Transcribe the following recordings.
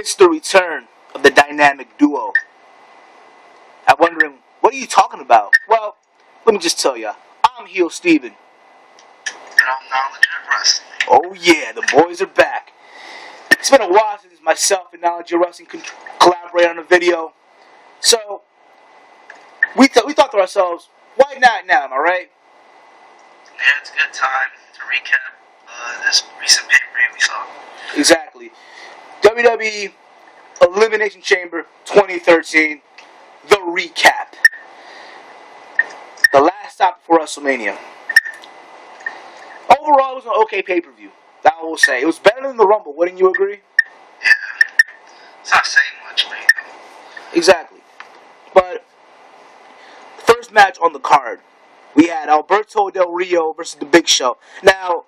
It's the return of the dynamic duo. I'm wondering, what are you talking about? Well, let me just tell ya, I'm Heel Steven. And I'm NonLegitWrestling. Oh yeah, the boys are back. It's been a while since myself and NonLegitWrestling collaborated on a video. So, we thought to ourselves, why not now, am I right? Yeah, it's a good time to recap this recent pay-per-view we saw. Exactly. WWE Elimination Chamber 2013, the recap. The last stop before Wrestlemania. Overall, it was an okay pay-per-view. That I will say. It was better than the Rumble, wouldn't you agree? Yeah. It's not saying much, but you know. Exactly. But, first match on the card, we had Alberto Del Rio versus The Big Show. Now,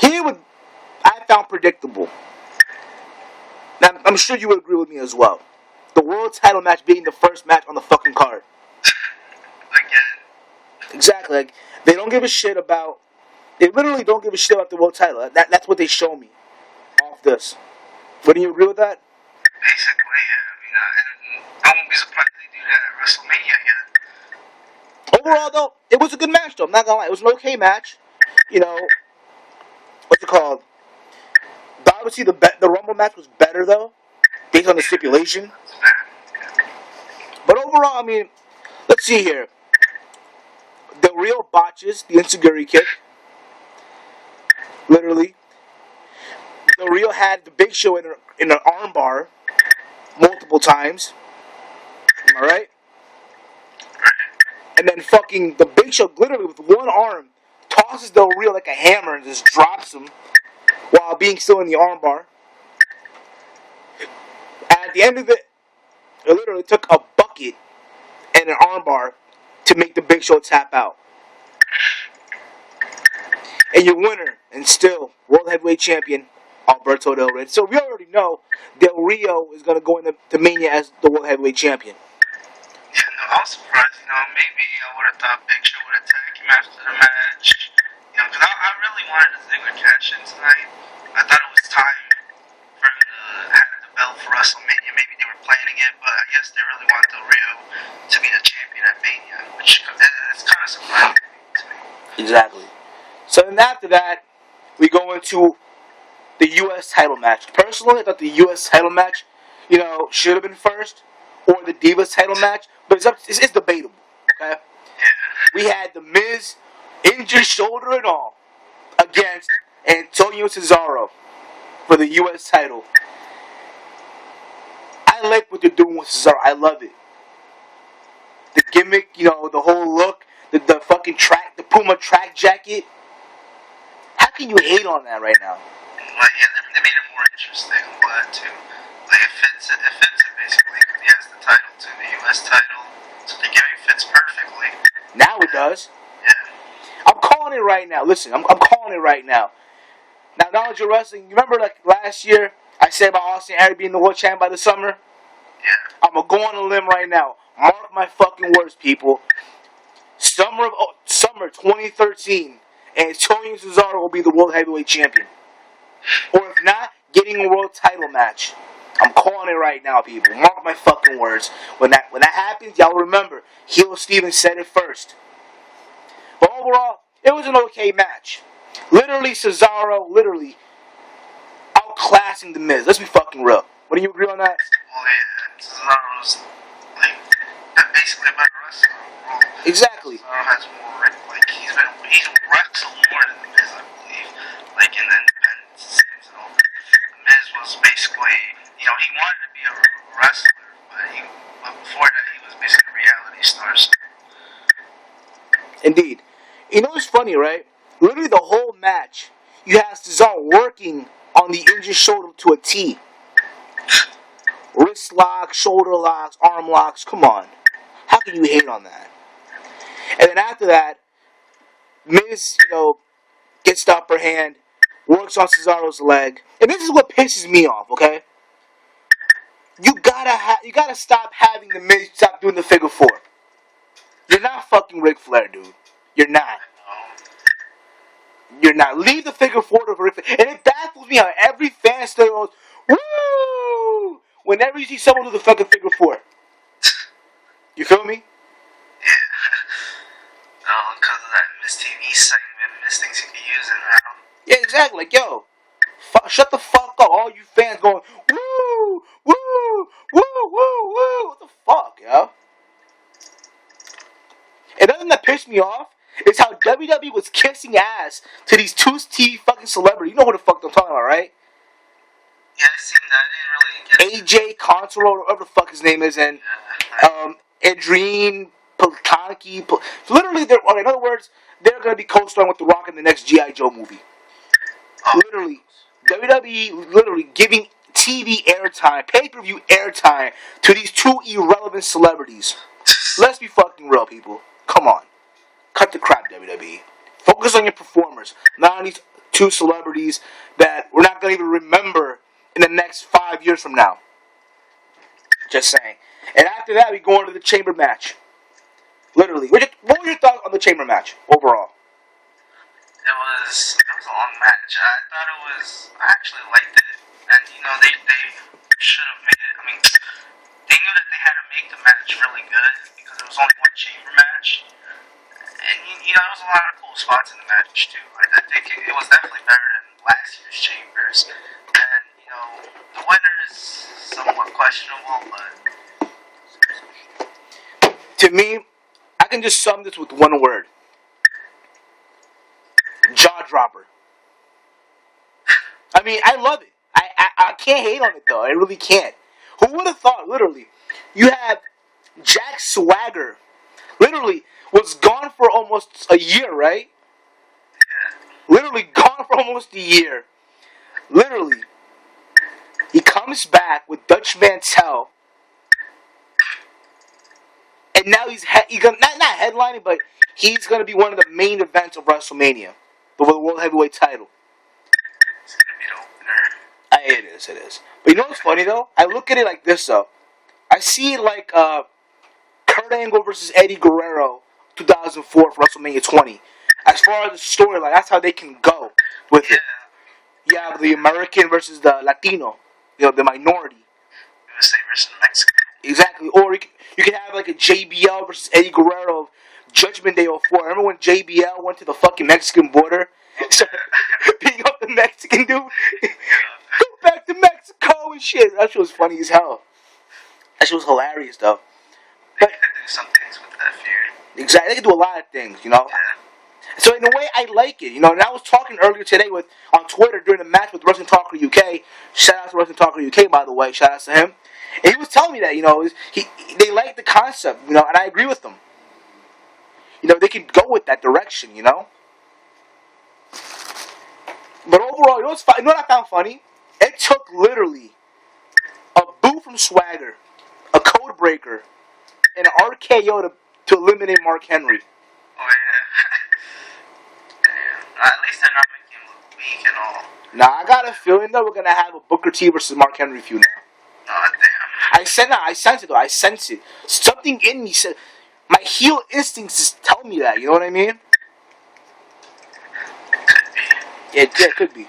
I found predictable. Now, I'm sure you would agree with me as well. The world title match being the first match on the fucking card. Again. Exactly. Like, they don't give a shit about... They literally don't give a shit about the world title. That's what they show me off this. Wouldn't you agree with that? Basically, yeah. I won't be surprised if they do that at WrestleMania yet. Overall, though, it was a good match, though. I'm not gonna lie. It was an okay match. You know, what's it called? But obviously, the Rumble match was better, though, based on the stipulation. But overall, I mean, let's see here. Del Rio botches the Enziguri kick. Literally. Del Rio had the Big Show in an armbar multiple times. Am I right? And then fucking the Big Show literally with one arm tosses Del Rio like a hammer and just drops him while being still in the armbar. At the end of it literally took a bucket and an armbar to make the Big Show tap out. And your winner, and still World Heavyweight Champion, Alberto Del Rio. So we already know Del Rio is going to go into Mania as the World Heavyweight Champion. Yeah, no, I was surprised, maybe I would have thought Big Show would attack him after the match. Because I really wanted to think with cash in tonight. I thought it was time for him to have the belt for WrestleMania. Maybe they were planning it, but I guess they really want Del Rio to be the champion at Mania, which is kind of surprising to me. Exactly. So then after that, we go into the U.S. title match. Personally, I thought the U.S. title match, should have been first, or the Divas title match, but it's debatable, okay? We had The Miz, injured shoulder and all, against Antonio Cesaro for the U.S. title. I like what they're doing with Cesaro. I love it. The gimmick, the whole look, the fucking track, the Puma track jacket. How can you hate on that right now? Well, yeah, they made it more interesting. I'm glad too. Like it fits it basically. Because he has the title too, the U.S. title. So the gimmick fits perfectly. Now it does. Yeah. I'm calling it right now. Listen, I'm calling it right now. Now, NonLegitWrestling, you remember like last year I said about Austin Aries being the world champion by the summer? Yeah. I'm gonna go on a limb right now. Mark my fucking words, people. Summer 2013. Antonio Cesaro will be the World Heavyweight Champion. Or if not, getting a world title match. I'm calling it right now, people. Mark my fucking words. When that happens, y'all remember, Heel Steven said it first. But overall, it was an okay match. Literally, Cesaro, outclassing The Miz. Let's be fucking real. What do you agree on that? Well, yeah, Cesaro's basically a better wrestler. Exactly. Cesaro has more, he's wrestled more than The Miz, I believe. In the independent scene. So The Miz was basically, he wanted to be a wrestler, but before that he was basically a reality star. So. Indeed. It's funny, right? Literally the whole match, you have Cesaro working on the injured shoulder to a T. Wrist locks, shoulder locks, arm locks. Come on. How can you hate on that? And then after that, Miz, gets the upper hand, works on Cesaro's leg. And this is what pisses me off, okay? You gotta stop having the Miz stop doing the figure four. You're not fucking Ric Flair, dude. You're not. You're not. Leave the figure four to Ric Flair. And it baffles me how every fan still goes, woo! whenever you see someone do the fucking figure four. You feel me? Yeah. Oh, because of that Miss TV segment, Miss thinks he can use it now. Yeah, exactly. Like, yo, shut the fuck up. All you fans going, woo, woo, woo, woo, woo. What the fuck, yo? And nothing that pissed me off is how WWE was kissing ass to these two TV fucking celebrities. You know who the fuck I'm talking about, right? Yeah, I seen that. I didn't really get AJ Consolo, whatever the fuck his name is, and Adrienne Poltanki. Literally, in other words, they're going to be co-starring with The Rock in the next G.I. Joe movie. Oh. Literally, WWE literally giving TV airtime, pay-per-view airtime to these two irrelevant celebrities. Let's be fucking real, people. Come on. Cut the crap, WWE. Focus on your performers, not on these two celebrities that we're not going to even remember in the next 5 years from now. Just saying. And after that, we go into the chamber match. Literally. What were your thoughts on the chamber match overall? It was a long match. I actually liked it. And, they should have made it. I mean, they knew that they had to make the match really good because it was only one chamber match. And, there was a lot of cool spots in the match, too. I think it was definitely better than last year's chambers. And, the winner is somewhat questionable, but... To me, I can just sum this with one word. Jaw dropper. I mean, I love it. I can't hate on it, though. I really can't. Who would have thought, literally, you have Jack Swagger, literally, was gone for almost a year, right? Literally gone for almost a year. Literally. He comes back with Dutch Mantel. And now he's gonna, not headlining, but he's going to be one of the main events of WrestleMania. The World Heavyweight title. It's going to be the opener. It is. But you know what's funny, though? I look at it like this, though. I see it like Kurt Angle versus Eddie Guerrero 2004 for WrestleMania 20. As far as the storyline, that's how they can go with it. You have the American versus the Latino, the minority. USA versus Mexico. Exactly. Or you can have like a JBL versus Eddie Guerrero of Judgment Day 04. Remember when JBL went to the fucking Mexican border? Started beating up the Mexican dude? Go back to Mexico and shit. That shit was funny as hell. That shit was hilarious, though. They can do some things with that feud. Exactly. They can do a lot of things, Yeah. So in a way, I like it, and I was talking earlier today on Twitter during the match with Wrestling Talker UK. Shout out to Wrestling Talker UK, by the way. Shout out to him. And he was telling me that, they like the concept, and I agree with them. They can go with that direction, But overall, you know what I found funny? It took literally a boot from Swagger, a code breaker, and an RKO to eliminate Mark Henry. Oh, yeah. Damn. At least they're not making him look weak and all. Nah, I got a feeling that we're going to have a Booker T versus Mark Henry feud now. Oh, damn. I sense it, though. I sense it. Something in me said... My heel instincts just tell me that. You know what I mean? Could be. Yeah, it could be.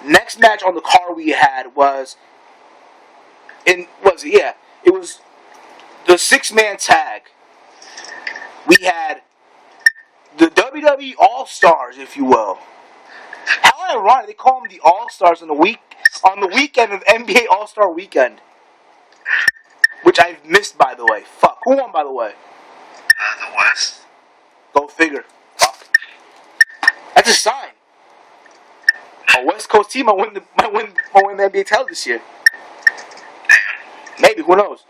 Next match on the card we had was... It was the 6-man tag. We had the WWE All-Stars, if you will. How ironic, they call them the All-Stars on the weekend of NBA All-Star Weekend. Which I've missed, by the way. Fuck. Who won, by the way? The West. Go figure. Fuck. That's a sign. A West Coast team might win the NBA title this year. Damn. Maybe, who knows?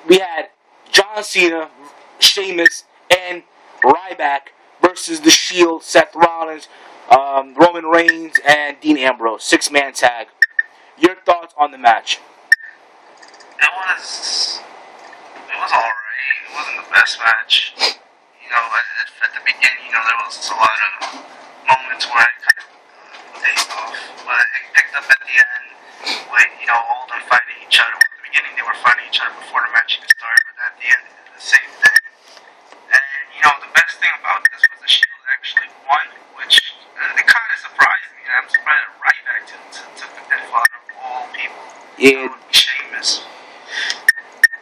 We had John Cena, Sheamus, and Ryback versus The Shield, Seth Rollins, Roman Reigns, and Dean Ambrose. 6-man tag. Your thoughts on the match? It was alright. It wasn't the best match. At the beginning, there was a lot of moments where I kind of dazed off, but it picked up at the end with, all them fighting each other. At the beginning, they were fighting each other before the match even started, but at the end, they did the same thing. And, the best thing about this was the Shield actually won, which it kind of surprised me. I'm surprised that Ryback took the pinfall out of all people. Yeah. Sheamus.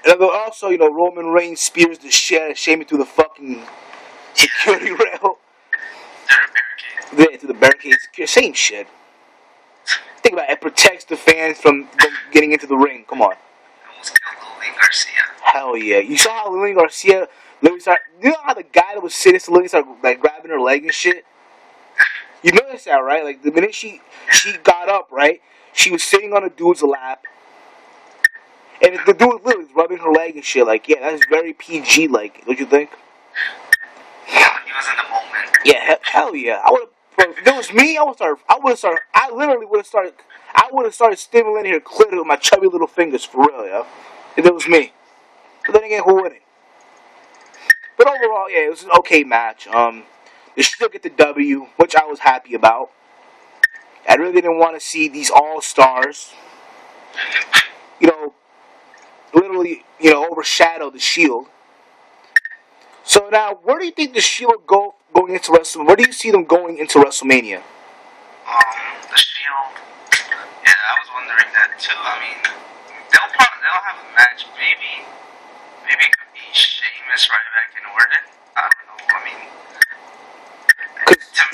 And also, Roman Reigns spears the shit out of Sheamus through the fucking security rail. Yeah, through the barricades. Same shit. Think about it. It protects the fans from getting into the ring. Come on. Almost killed Lilian Garcia. Hell yeah. You saw how Lilian Garcia literally started... You know how the guy that was sitting to Lilian started like, grabbing her leg and shit? You noticed that, right? Like, the minute she got up, right? She was sitting on a dude's lap. And the dude literally was rubbing her leg and shit. Like, yeah, that's very PG-like. Don't you think? Yeah, he was in the moment. Yeah, hell yeah. I would have... If it was me, I would have started stimulating her clit with my chubby little fingers, for real, yo. If it was me. But then again, who wouldn't? But overall, yeah, it was an okay match. They still get the W, which I was happy about. I really didn't want to see these all-stars, literally, overshadow the Shield. So now, where do you think the Shield going into WrestleMania? Where do you see them going into WrestleMania? The Shield. Yeah, I was wondering that too. I mean, they'll have a match. Maybe it could be Sheamus right back in Orton. I don't know. I mean,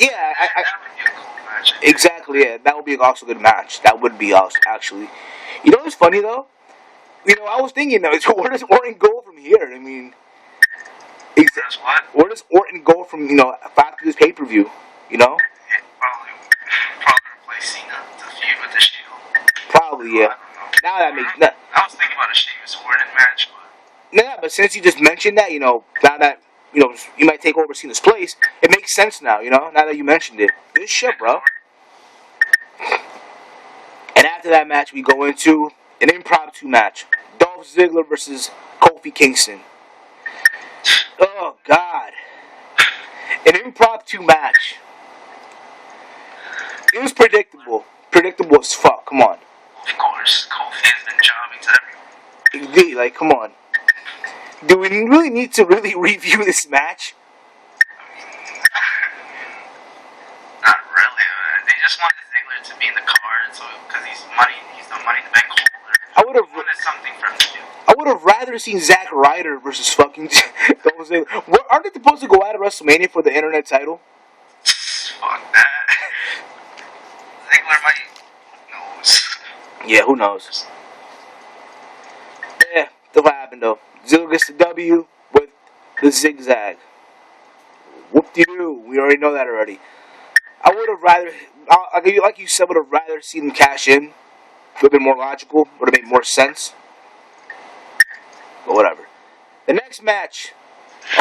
that would be a cool match. Exactly. Yeah, that would be also a good match. That would be also actually. You know what's funny though? I was thinking though, where does Orton go from here? I mean. Where does Orton go from, after this pay-per-view, Probably replace Cena to feud with the Shield. Probably, yeah. Now that makes... I was thinking about a Sheamus Orton match, but... Yeah, but since you just mentioned that, now that, you might take over Cena's place, it makes sense now, now that you mentioned it. Good shit, bro. And after that match, we go into an impromptu match. Dolph Ziggler versus Kofi Kingston. Oh, God. An impromptu match. It was predictable. Predictable as fuck. Come on. Of course. Kofi has been jobbing to everyone. Indeed. Like, come on. Do we really need to really review this match? Not really. They just wanted Ziggler to be in the card, because he's the Money in the Bank holder. I would have wanted something from him. I would have rather seen Zack Ryder versus fucking Dolph Ziggler. Aren't they supposed to go out of WrestleMania for the internet title? Fuck that. Ziggler might. Who knows? Yeah, who knows? Yeah, still happened though. Ziggler gets the W with the zigzag. Whoop-de-doo. We already know that already. I would have rather, like you said, would have rather seen them cash in. Would have been more logical. Would have made more sense. But whatever. The next match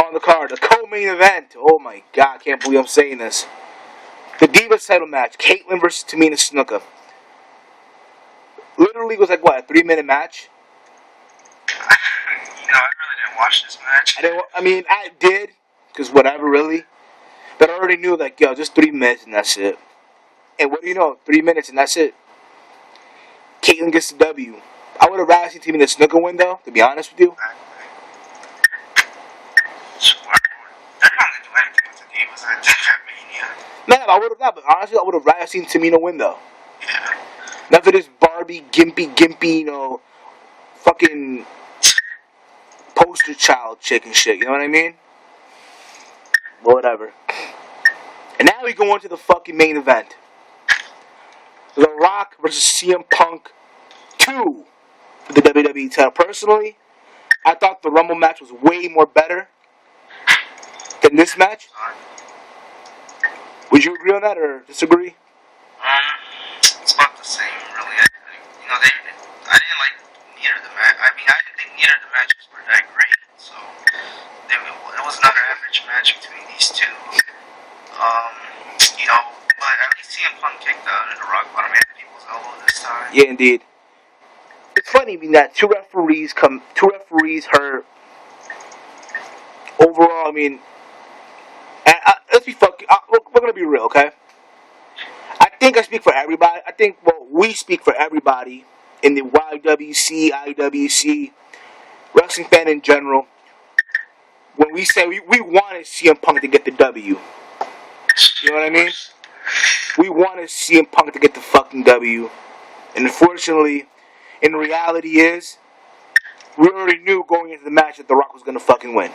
on the card, the co-main event. Oh my God, I can't believe I'm saying this. The Divas title match, Caitlyn versus Tamina Snuka. Literally was like, what, a 3-minute match? I really didn't watch this match. I did, because whatever, really. But I already knew, like, just 3 minutes and that's it. And what do you know? 3 minutes and that's it. Caitlyn gets the W. I would have rather seen Tamina Snuka win, though, to be honest with you. They're not going to do anything with the Divas at Mania. No, I would have not, but honestly, I would have rather seen Tamina win, though. Yeah. Not for this Barbie, gimpy, fucking poster child chick and shit, you know what I mean? But whatever. And now we go on to the fucking main event. The Rock versus CM Punk 2 for the WWE title. Personally, I thought the Rumble match was way more better than this match. Would you agree on that or disagree? It's about the same, really. I didn't like neither of the match. I didn't think neither of the matches were that great. So it was another average match between these two. But at least CM Punk kicked out of the Rock bottom and people's elbow this time. Yeah, indeed. It's funny that two referees hurt. Overall, let's be we're gonna be real, okay? I think I speak for everybody. We speak for everybody in the YWC, IWC, wrestling fan in general. When we say we wanted CM Punk to get the W. You know what I mean? We wanted CM Punk to get the fucking W. And unfortunately, in reality is, we already knew going into the match that The Rock was going to fucking win.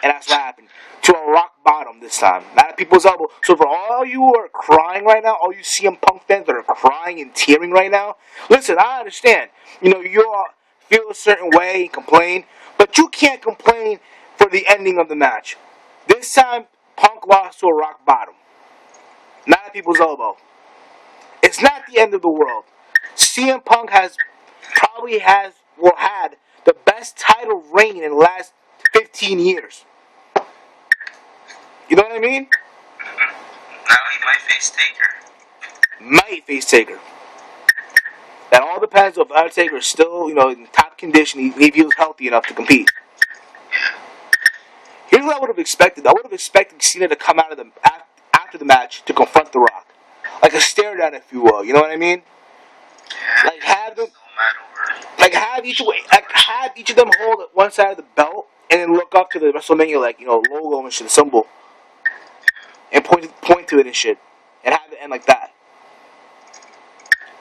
And that's what happened. To a rock bottom this time. Not at people's elbow. So for all you who are crying right now, all you CM Punk fans that are crying and tearing right now, listen, I understand. You all feel a certain way and complain, but you can't complain for the ending of the match. This time, Punk lost to a rock bottom. Not at people's elbow. It's not the end of the world. CM Punk had the best title reign in the last 15 years. You know what I mean? Now he might face Taker. That all depends if Undertaker is still, in top condition. He feels healthy enough to compete. Here's what I would have expected. I would have expected Cena to come out of after the match to confront The Rock, like a stare down, if you will. You know what I mean? Like have each of them hold one side of the belt and then look up to the Wrestlemania logo and shit, symbol, and point to it and shit, and have it end like that.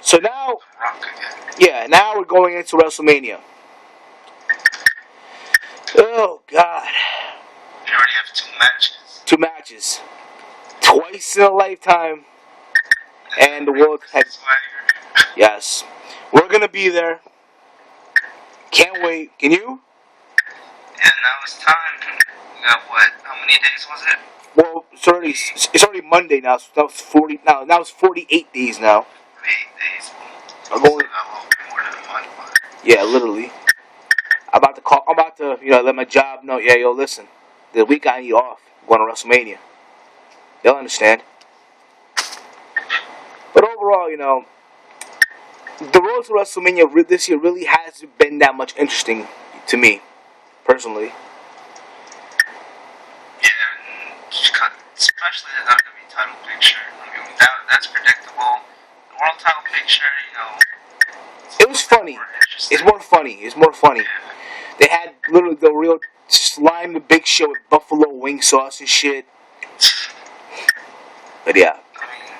So now, now we're going into WrestleMania. Oh God! You already have 2 matches. 2 matches, twice in a lifetime, and the world has. Yes, we're gonna be there. Can't wait. Can you? Yeah, now it's time. We got what? How many days was it? Well, it's already Monday now. So that was 40. Now it's 48 days now. 48 days. I'm going. Got a little bit more than a month. Yeah, literally. I'm about to let my job know. Yeah, listen. The week I need off. I'm going to WrestleMania. They'll understand. But overall, the road to WrestleMania this year really hasn't been that much interesting to me, personally. Yeah, especially the WWE title picture. I mean, that's predictable. The world title picture, it was funny. It's more funny. Yeah. They had literally the real slime the Big Show with buffalo wing sauce and shit. But yeah.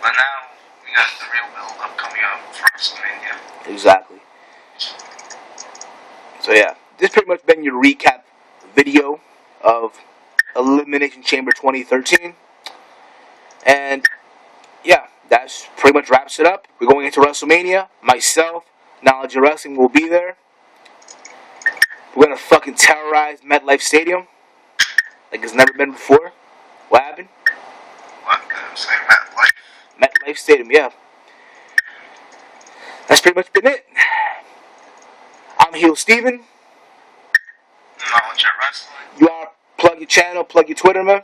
But now we got the real build-up coming up for WrestleMania. Exactly. So yeah, this pretty much been your recap video of Elimination Chamber 2013. And yeah, that's pretty much wraps it up. We're going into WrestleMania. Myself, Knowledge of Wrestling, will be there. We're gonna fucking terrorize MetLife Stadium like it's never been before. What happened? What? I'm saying MetLife. MetLife Stadium, yeah. That's pretty much been it. I'm HEELSTEVEN. Knowledge of Wrestling. You are plug your channel, plug your Twitter, man.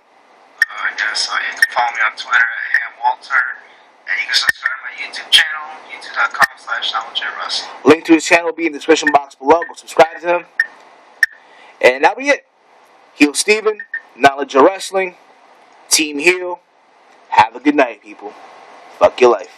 Yes, you can follow me on Twitter at HamWalter. And you can subscribe to my YouTube channel, youtube.com/Knowledge of Wrestling. Link to his channel will be in the description box below. Go subscribe to him. And that'll be it. HEELSTEVEN, Knowledge of Wrestling, Team Heel. Have a good night, people. Fuck your life.